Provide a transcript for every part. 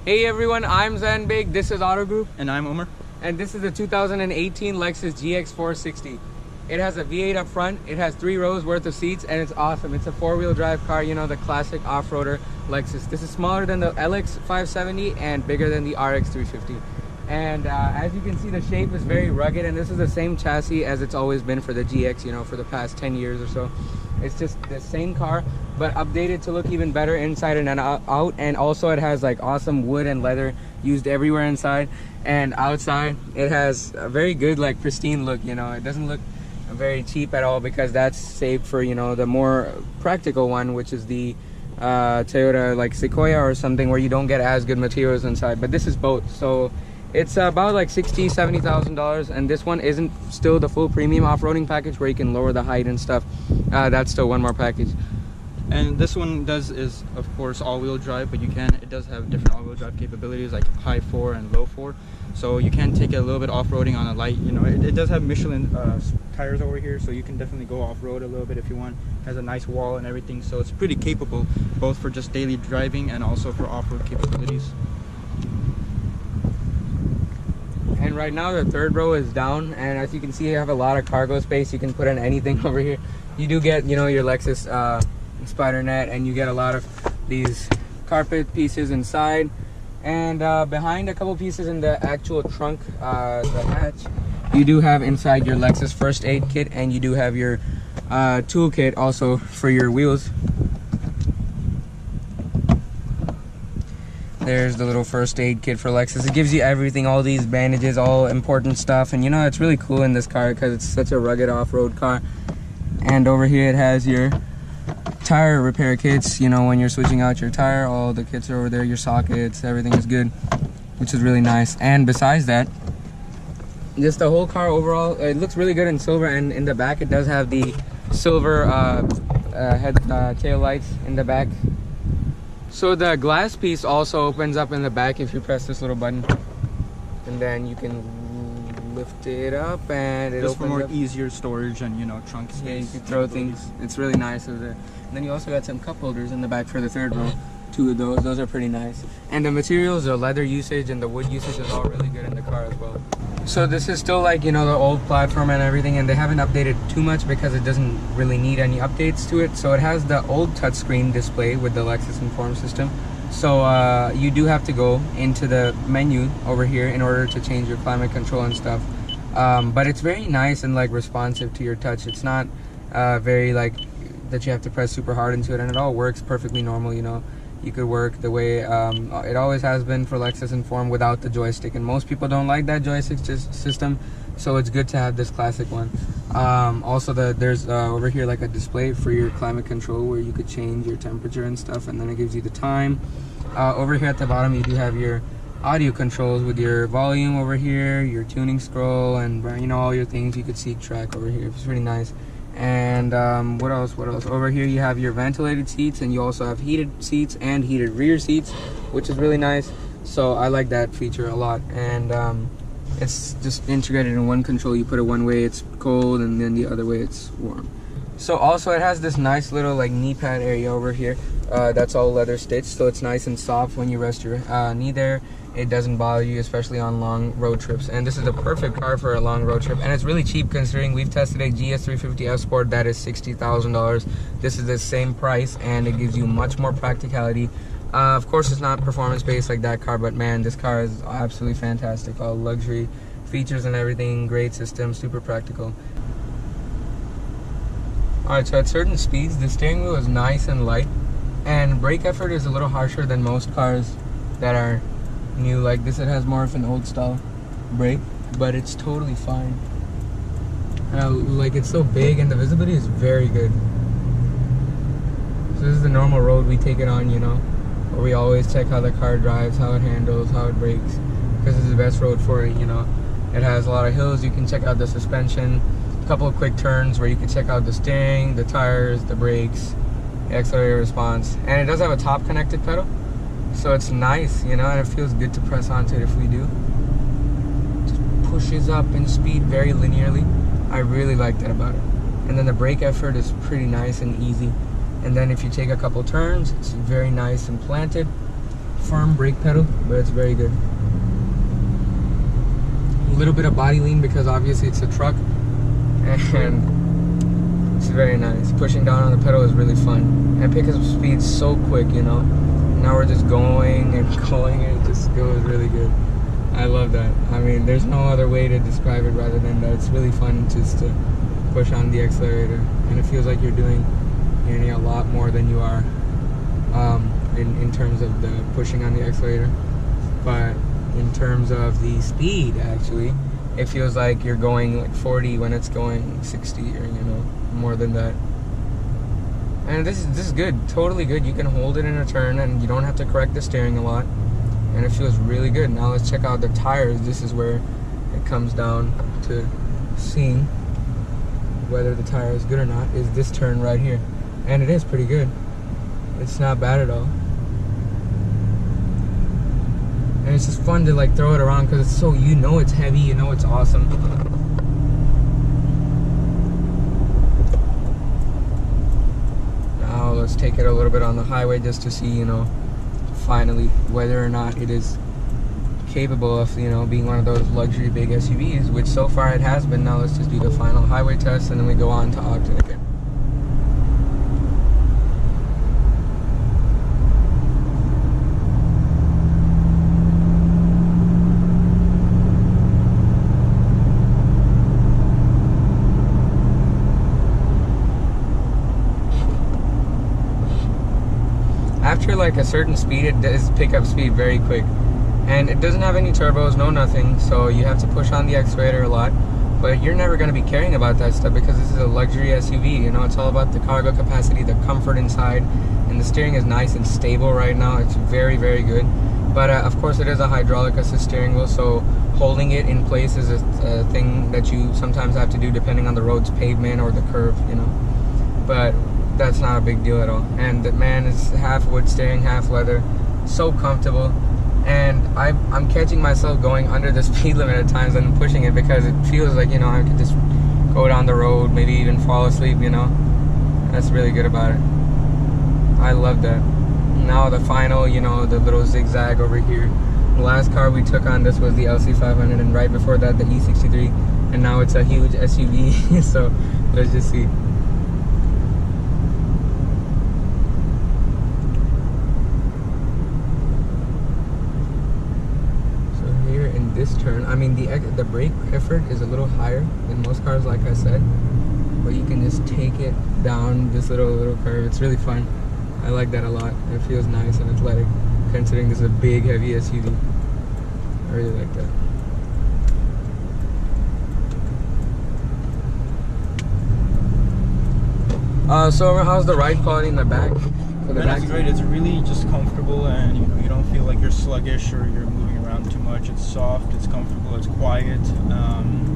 Hey everyone, I'm Zanbig, this is Auto Group, And I'm Omar. and this is the 2018 Lexus GX460. It has a V8 up front, it has 3 rows worth of seats, and it's awesome. It's a 4-wheel drive car, you know, the classic off-roader Lexus. This is smaller than the LX 570 and bigger than the RX 350. And as you can see, the shape is very rugged, and this is the same chassis as it's always been for the GX, you know, for the past 10 years or so. It's just the same car, but updated to look even better inside and out. And also it has like awesome wood and leather used everywhere inside and outside. It has a very good, like, pristine look, you know. It doesn't look very cheap at all, because that's saved for, you know, the more practical one, which is the Toyota like Sequoia or something, where you don't get as good materials inside. But this is both, so it's about like $60,000-$70,000, and this one isn't still the full premium off-roading package where you can lower the height and stuff. That's still one more package. And this one is of course all-wheel drive, but it does have different all-wheel drive capabilities, like high 4 and low 4. So you can take it a little bit off-roading on a light, you know. It does have Michelin tires over here, so you can definitely go off-road a little bit if you want. It has a nice wall and everything, so it's pretty capable both for just daily driving and also for off-road capabilities. And right now the third row is down, and as you can see, you have a lot of cargo space. You can put in anything over here. You do get, you know, your Lexus spider net, and you get a lot of these carpet pieces inside, and behind a couple pieces in the actual trunk, the hatch, you do have inside your Lexus first aid kit, and you do have your tool kit also for your wheels. There's the little first aid kit for Lexus. It gives you everything, all these bandages, all important stuff. And you know, it's really cool in this car because it's such a rugged off-road car. And over here it has your tire repair kits. You know, when you're switching out your tire, all the kits are over there, your sockets, everything is good, which is really nice. And besides that, just the whole car overall, it looks really good in silver. And in the back, it does have the silver tail lights in the back. So the glass piece also opens up in the back if you press this little button, and then you can lift it up and it just opens for more up. Easier storage and, you know, trunk space. Yeah, you can throw things. It's really nice over there. And then you also got some cup holders in the back for the third row. 2 of those. Those are pretty nice. And the materials, the leather usage and the wood usage is all really good in the car as well. So this is still like, you know, the old platform and everything, and they haven't updated too much because it doesn't really need any updates to it. So it has the old touchscreen display with the Lexus Inform system. So you do have to go into the menu over here in order to change your climate control and stuff. But it's very nice and like responsive to your touch. It's not very like that you have to press super hard into it, and it all works perfectly normal, you know. You could work the way it always has been for Lexus Inform without the joystick, and most people don't like that joystick system, so it's good to have this classic one. Also, there's over here like a display for your climate control where you could change your temperature and stuff, and then it gives you the time. Over here at the bottom, you do have your audio controls with your volume over here, your tuning scroll, and, you know, all your things. You could see track over here. It's really nice. And what else over here, you have your ventilated seats, and you also have heated seats and heated rear seats, which is really nice. So I like that feature a lot. And it's just integrated in one control. You put it one way, it's cold, and then the other way it's warm. So also it has this nice little like knee pad area over here. That's all leather stitched, so it's nice and soft when you rest your knee there. It doesn't bother you, especially on long road trips. And this is the perfect car for a long road trip. And it's really cheap considering we've tested a GS350 F Sport that is $60,000. This is the same price, and it gives you much more practicality. Of course, it's not performance-based like that car, but man, this car is absolutely fantastic. All luxury features and everything, great system, super practical. Alright, so at certain speeds, the steering wheel is nice and light, and brake effort is a little harsher than most cars that are new like this. It has more of an old style brake, but it's totally fine. Like, it's so big and the visibility is very good. So this is the normal road we take it on, you know, where we always check how the car drives, how it handles, how it brakes, because it's the best road for it, you know. It has a lot of hills. You can check out the suspension, a couple of quick turns where you can check out the steering, the tires, the brakes, the accelerator response, and it does have a top connected pedal. So it's nice, you know, and it feels good to press onto it if we do. Just pushes up in speed very linearly. I really like that about it. And then the brake effort is pretty nice and easy. And then if you take a couple turns, it's very nice and planted. firm brake pedal, but it's very good. A little bit of body lean because obviously it's a truck, and it's very nice. Pushing down on the pedal is really fun, and picks up speed so quick, you know. Now we're just going and going, and it just goes really good. I love that. I mean, there's no other way to describe it rather than that. It's really fun just to push on the accelerator, and it feels like you're doing a lot more than you are in terms of the pushing on the accelerator. But in terms of the speed, actually, it feels like you're going like 40 when it's going 60, or you know, more than that. And this is good, totally good. You can hold it in a turn, and you don't have to correct the steering a lot, and it feels really good. Now let's check out the tires. This is where it comes down to seeing whether the tire is good or not, is this turn right here. And it is pretty good. It's not bad at all. And it's just fun to like throw it around because it's so, you know, it's heavy, you know, it's awesome. Now let's take it a little bit on the highway just to see, you know, finally whether or not it is capable of, you know, being one of those luxury big SUVs, which so far it has been. Now let's just do the final highway test, and then we go on to Ogden again. After like a certain speed, it does pick up speed very quick, and it doesn't have any turbos, no nothing, so you have to push on the accelerator a lot. But you're never going to be caring about that stuff because this is a luxury SUV, you know. It's all about the cargo capacity, the comfort inside, and the steering is nice and stable right now. It's very, very good. But of course it is a hydraulic assist steering wheel, so holding it in place is a thing that you sometimes have to do depending on the road's pavement or the curve, you know. But that's not a big deal at all. And the man is half wood steering, half leather, so comfortable. And I'm catching myself going under the speed limit at times and pushing it because it feels like, you know, I could just go down the road, maybe even fall asleep, you know. That's really good about it. I love that. Now the final, you know, the little zigzag over here. The last car we took on this was the LC500, and right before that the E63, and now it's a huge SUV. So let's just see. This turn, I mean, the brake effort is a little higher than most cars, like I said, but you can just take it down this little curve. It's really fun. I like that a lot. It feels nice and athletic, considering this is a big, heavy SUV. I really like that. So how's the ride quality in the back? It's great. It's really just comfortable, and you know, you don't feel like you're sluggish or you're moving around too much. It's soft, it's comfortable, it's quiet,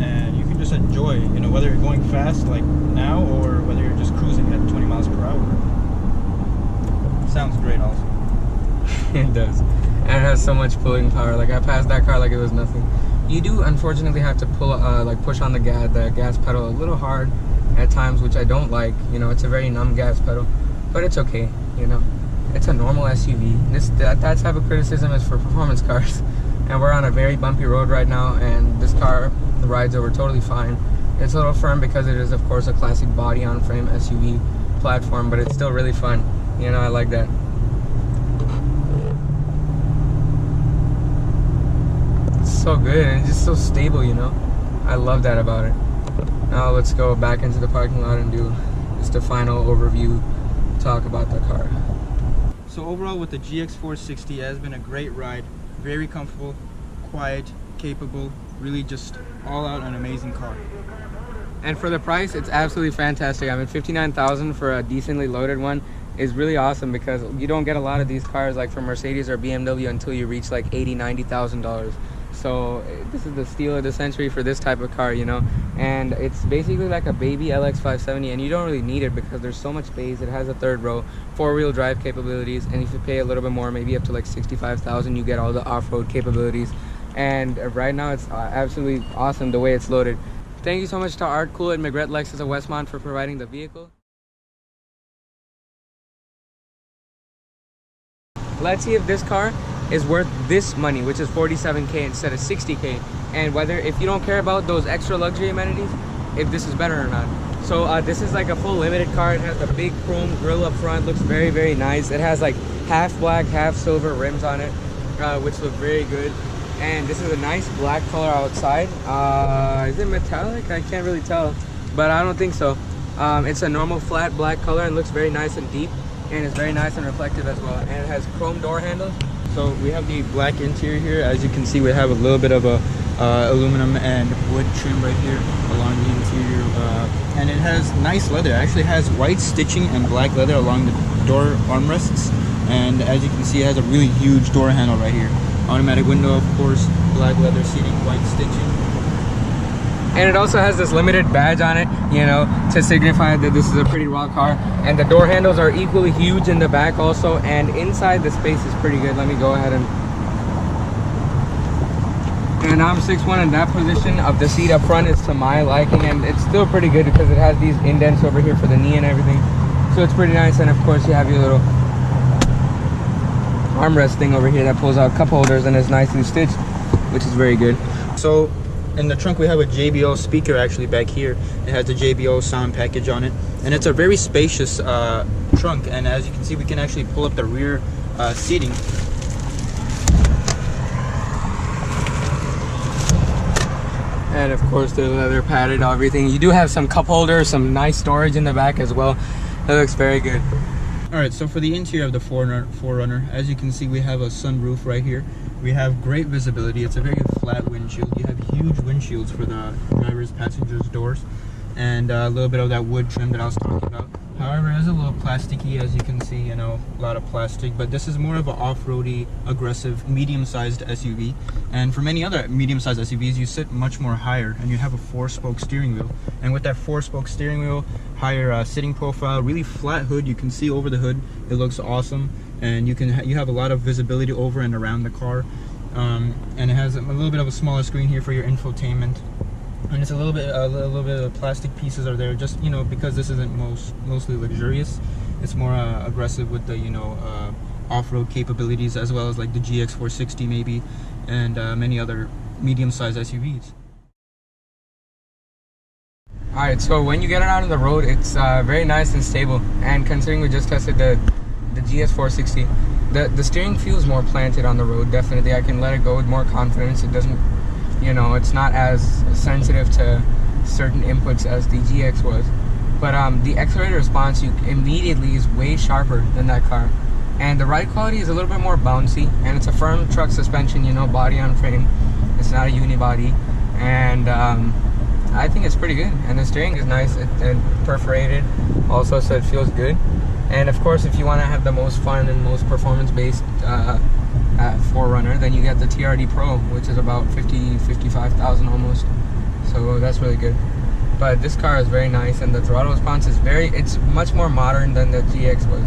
and you can just enjoy, you know, whether you're going fast like now or whether you're just cruising at 20 miles per hour. Sounds great also. It does. And it has so much pulling power. Like, I passed that car like it was nothing. You do unfortunately have to pull like push on the gas pedal a little hard at times, which I don't like. You know, it's a very numb gas pedal, but it's okay, you know. It's a normal SUV. That type of criticism is for performance cars. And we're on a very bumpy road right now, and this car rides over totally fine. It's a little firm because it is, of course, a classic body-on-frame SUV platform, but it's still really fun. You know, I like that. It's so good, and it's just so stable, you know. I love that about it. Now let's go back into the parking lot and do just a final overview, talk about the car. So overall, with the GX460, it has been a great ride. Very comfortable, quiet, capable, really just all out an amazing car. And for the price, it's absolutely fantastic. I mean, $59,000 for a decently loaded one is really awesome, because you don't get a lot of these cars like from Mercedes or BMW until you reach like $80,000, $90,000. So this is the steal of the century for this type of car, you know. And it's basically like a baby LX570, and you don't really need it because there's so much space. It has a third row, 4-wheel drive capabilities, and if you pay a little bit more, maybe up to like $65,000, you get all the off-road capabilities. And right now it's absolutely awesome the way it's loaded. Thank you so much to Art Cool and McGrett Lexus of Westmont for providing the vehicle. Let's see if this car is worth this money, which is 47K instead of 60K. And whether, if you don't care about those extra luxury amenities, if this is better or not. So this is like a full limited car. It has the big chrome grille up front, looks very, very nice. It has like half black, half silver rims on it, which look very good. And this is a nice black color outside. Is it metallic? I can't really tell, but I don't think so. It's a normal flat black color and looks very nice and deep, and it's very nice and reflective as well. And it has chrome door handles. So we have the black interior here. As you can see, we have a little bit of a aluminum and wood trim right here along the interior, and it has nice leather. It actually has white stitching and black leather along the door armrests, and as you can see, it has a really huge door handle right here. Automatic window, of course, black leather seating, white stitching. And it also has this limited badge on it, you know, to signify that this is a pretty raw car. And the door handles are equally huge in the back also, and inside the space is pretty good. Let me go ahead and I'm 6'1", and that position of the seat up front is to my liking, and it's still pretty good because it has these indents over here for the knee and everything. So it's pretty nice. And of course you have your little armrest thing over here that pulls out cup holders, and it's nicely stitched, which is very good. So in the trunk we have a JBL speaker actually back here. It has a JBL sound package on it, and it's a very spacious trunk. And as you can see, we can actually pull up the rear seating. And of course the leather padded everything. You do have some cup holders, some nice storage in the back as well. It looks very good. Alright, so for the interior of the 4Runner, as you can see, we have a sunroof right here. We have great visibility. It's a very flat windshield. You have huge windshields for the driver's, passengers' doors, and a little bit of that wood trim that I was talking about. However, it is a little plasticky, as you can see, you know, a lot of plastic, but this is more of an off-roady, aggressive, medium-sized SUV. And for many other medium-sized SUVs, you sit much more higher, and you have a 4-spoke steering wheel. And with that 4-spoke steering wheel, higher sitting profile, really flat hood, you can see over the hood. It looks awesome, and you have a lot of visibility over and around the car. And it has a little bit of a smaller screen here for your infotainment. And it's a little bit of plastic pieces are there, just, you know, because this isn't mostly luxurious. It's more aggressive with the, you know, off-road capabilities, as well as like the GX460 maybe, and many other medium-sized SUVs. Alright, so when you get it out on the road, it's very nice and stable. And considering we just tested the GX460, the steering feels more planted on the road. Definitely, I can let it go with more confidence. It doesn't, you know, it's not as sensitive to certain inputs as the GX was. But the accelerator response immediately is way sharper than that car. And the ride quality is a little bit more bouncy, and it's a firm truck suspension, you know, body on frame. It's not a unibody, and I think it's pretty good. And the steering is nice and perforated also, so it feels good. And of course, if you want to have the most fun and most performance-based 4Runner, then you get the TRD Pro, which is about $55,000 almost. So that's really good. But this car is very nice, and the throttle response is it's much more modern than the GX was.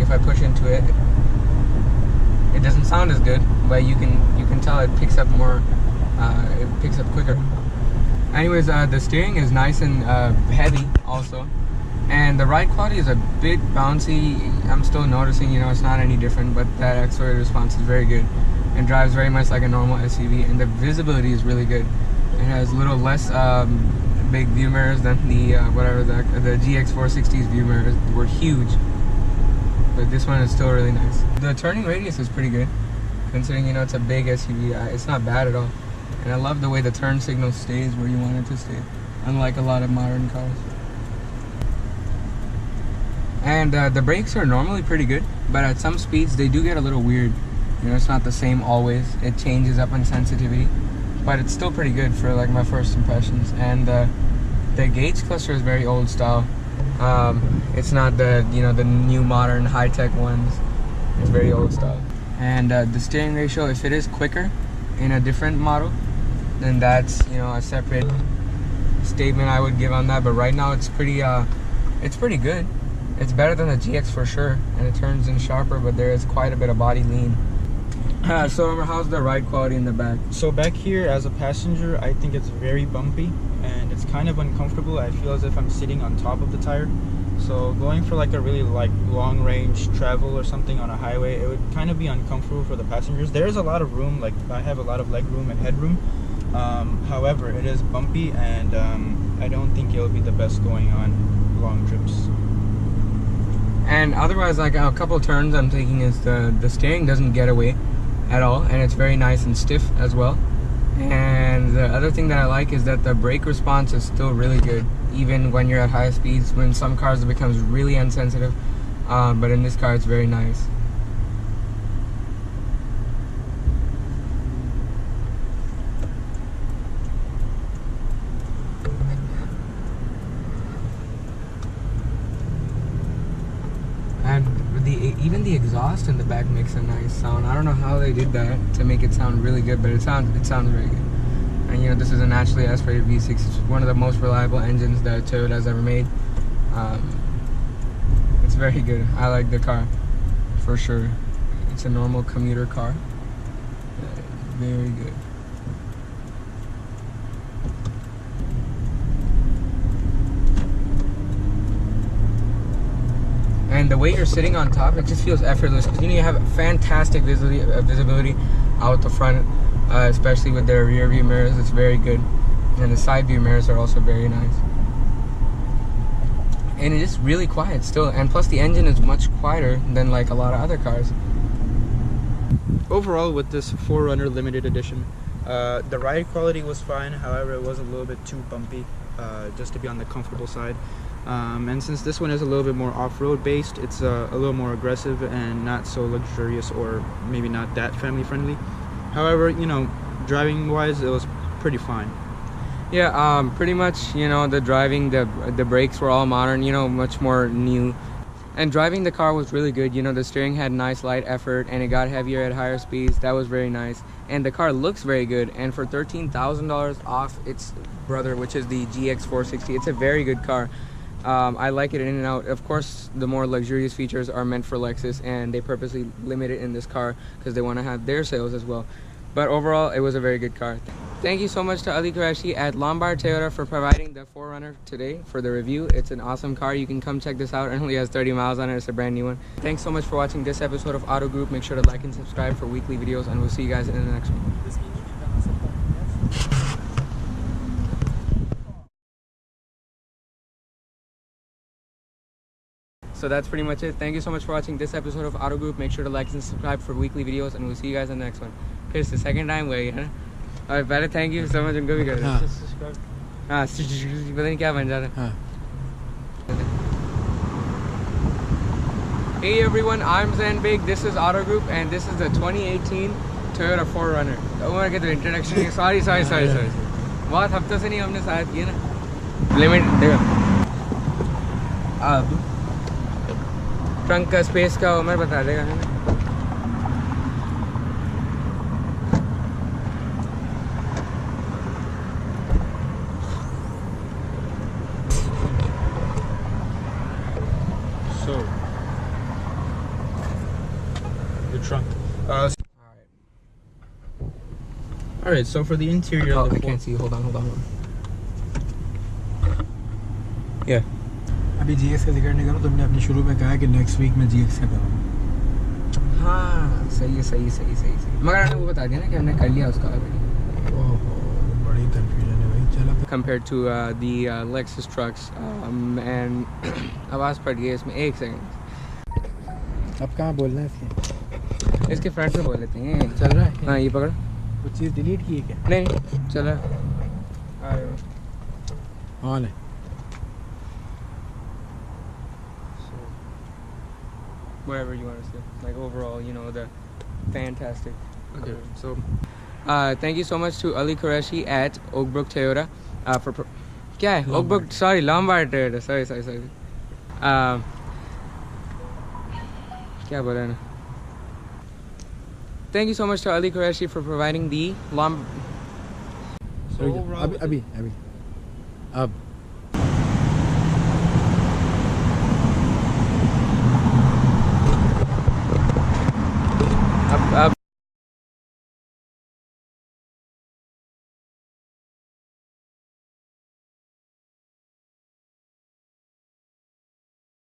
If I push into it, it doesn't sound as good, but you can tell it picks up more. It picks up quicker. Anyways, the steering is nice and heavy also. And the ride quality is a bit bouncy. I'm still noticing, you know, it's not any different, but that accelerator response is very good and drives very much like a normal SUV. And the visibility is really good. It has a little less big view mirrors than the the GX460's view mirrors were huge. But this one is still really nice. The turning radius is pretty good, considering, you know, it's a big SUV. It's not bad at all. And I love the way the turn signal stays where you want it to stay, unlike a lot of modern cars. And the brakes are normally pretty good, but at some speeds they do get a little weird. You know, it's not the same always. It changes up in sensitivity, but it's still pretty good for like my first impressions. And the gauge cluster is very old style. It's not the new modern high-tech ones. It's very old style. And the steering ratio, if it is quicker in a different model, then that's, you know, a separate statement I would give on that. But right now it's pretty good. It's better than the GX for sure, and it turns in sharper, but there is quite a bit of body lean. So how's the ride quality in the back? So back here, as a passenger, I think it's very bumpy, and it's kind of uncomfortable. I feel as if I'm sitting on top of the tire. So going for like a really like long range travel or something on a highway, it would kind of be uncomfortable for the passengers. There's a lot of room, like I have a lot of leg room and headroom. However, it is bumpy, and I don't think it'll be the best going on long trips. And otherwise, like a couple turns I'm taking is the steering doesn't get away at all, and it's very nice and stiff as well. And the other thing that I like is that the brake response is still really good, even when you're at high speeds. When some cars it becomes really insensitive, but in this car it's very nice. And even the exhaust in the back makes a nice sound. I don't know how they did that to make it sound really good, but it sounds very good. And you know, this is a naturally aspirated V6. It's one of the most reliable engines that Toyota has ever made. It's very good. I like the car for sure. It's a normal commuter car. Very good. And the way you're sitting on top, it just feels effortless, because you know you have fantastic visibility out the front, especially with their rear view mirrors. It's very good, and the side view mirrors are also very nice. And it is really quiet still, and plus the engine is much quieter than like a lot of other cars. Overall, with this 4Runner limited edition, the ride quality was fine. However, it was a little bit too bumpy, just to be on the comfortable side. And since this one is a little bit more off-road based, it's a little more aggressive and not so luxurious, or maybe not that family friendly. However, you know, driving wise, it was pretty fine. Yeah, pretty much, you know, the driving, the brakes were all modern, you know, much more new. And driving the car was really good. You know, the steering had nice light effort, and it got heavier at higher speeds. That was very nice. And the car looks very good. And for $13,000 off its brother, which is the GX460, it's a very good car. I like it in and out. Of course, the more luxurious features are meant for Lexus, and they purposely limit it in this car because they want to have their sales as well. But overall, it was a very good car. Thank you so much to Ali Qureshi at Lombard Toyota for providing the 4Runner today for the review. It's an awesome car. You can come check this out. It only has 30 miles on it. It's a brand new one. Thanks so much for watching this episode of Auto Group. Make sure to like and subscribe for weekly videos, and we'll see you guys in the next one. So that's pretty much it. Thank you so much for watching this episode of Auto Group. Make sure to like and subscribe for weekly videos, and we'll see you guys in the next one. It's the second time where you alright, better thank you so much. उनको भी कर दो. हाँ, पता नहीं क्या बन जा रहा है. Hey everyone, I'm Zen Big. This is Auto Group, and this is the 2018 Toyota 4Runner. Oh my God, the introduction. Sorry. बहुत हफ्तों से नहीं हमने साथ किया ना. Limit देखो. अब ट्रंक का स्पेस का उम्र बता देगा है ना. So, the trunk. Alright, so for the interior of the I can't see you. Hold on. Yeah. अभी GX का जिक्र नहीं करूँ. तुमने अपनी शुरू में कहा कि नेक्स्ट वीक में GX का करूँ. हाँ, सही है. मगर आपने वो बता दिया ना कि हमने कर लिया उसका ऑलरेडी. ओहो, बड़ी कंफ्यूजन है भाई. चलो. Compared to the Lexus trucks, and आवाज़ फट गई इसमें. एक सेकंड. अब कहाँ बोलना है इसके? इसके फ्रंट में बोल लेते हैं. चल रहा है. हाँ, ये पकड़. कुछ चीज़ डिलीट की है क्या? नहीं, चल रहा है. ऑन है. Whatever you want to say. Like overall, you know, the fantastic. Okay, so thank you so much to Ali Qureshi at Oakbrook Toyota for क्या है? Oakbrook, sorry, Lombard Toyota. Sorry. क्या बोला है ना? Thank you so much to Ali Qureshi for providing the अभी अब